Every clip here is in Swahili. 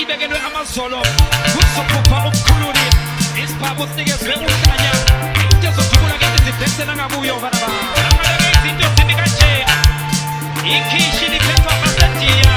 sibekelwe amazolo kuzophupha ukukhululi isiphabu sinikezwe ukhanya uthezodubula kanti zibhesela ngabuyo kanaba amaleke izinto zimi kanje ikhishi liphethwa masadiya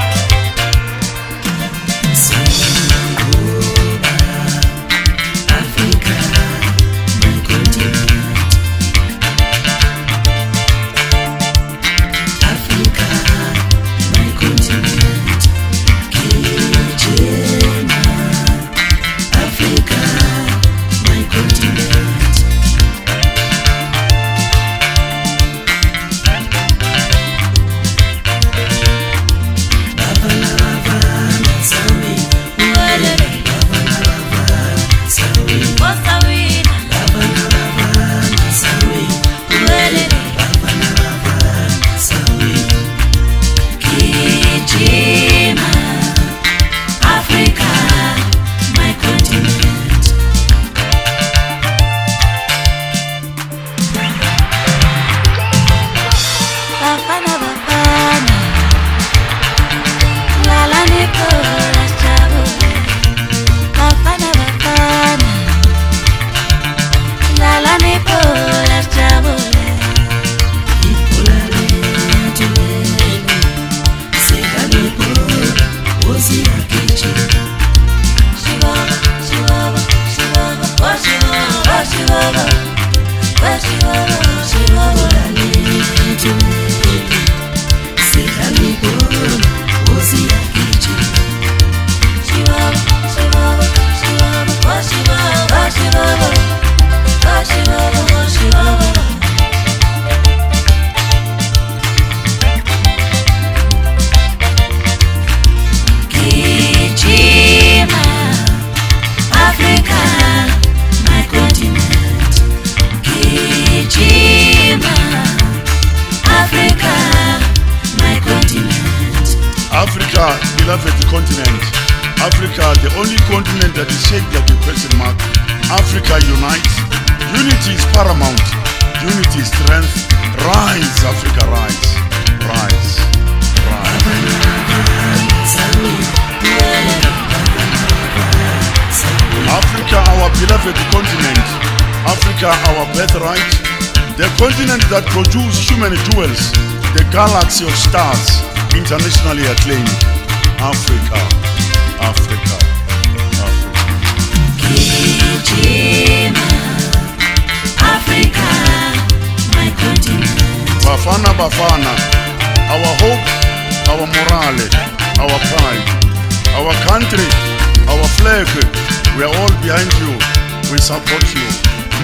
Africa, beloved continent. Africa, the only continent that is shaped like a question mark. Africa unites. Unity is paramount. Unity is strength. Rise, Africa, rise. Rise. Rise. Africa, our beloved continent. Africa, our birthright. The continent that produces human jewels. The galaxy of stars. Internationally acclaimed. Africa, Africa, Africa. Africa, my continent. Bafana, Bafana, our hope, our morale, our pride, our country, our flag. We are all behind you. We support you.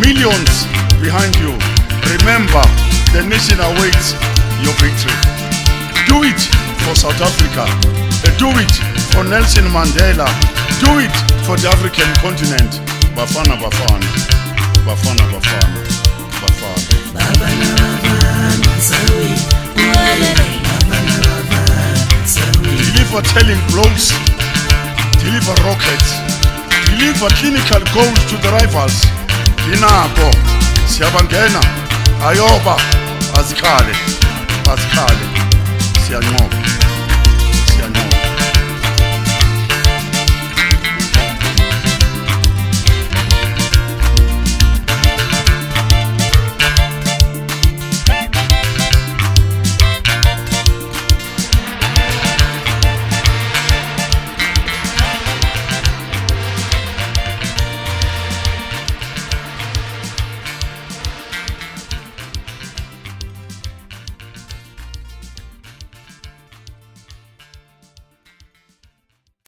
Millions behind you. Remember, the nation awaits your victory. Do it for South Africa. Do it for Nelson Mandela. Do it for the African continent. Bafana, Bafana. Bafana, Bafana. Bafana. Deliver telling blows. Deliver rockets. Deliver clinical goals to the rivals. Inako. Siyabangena. Ayoba. Azikale. Siyanqoba.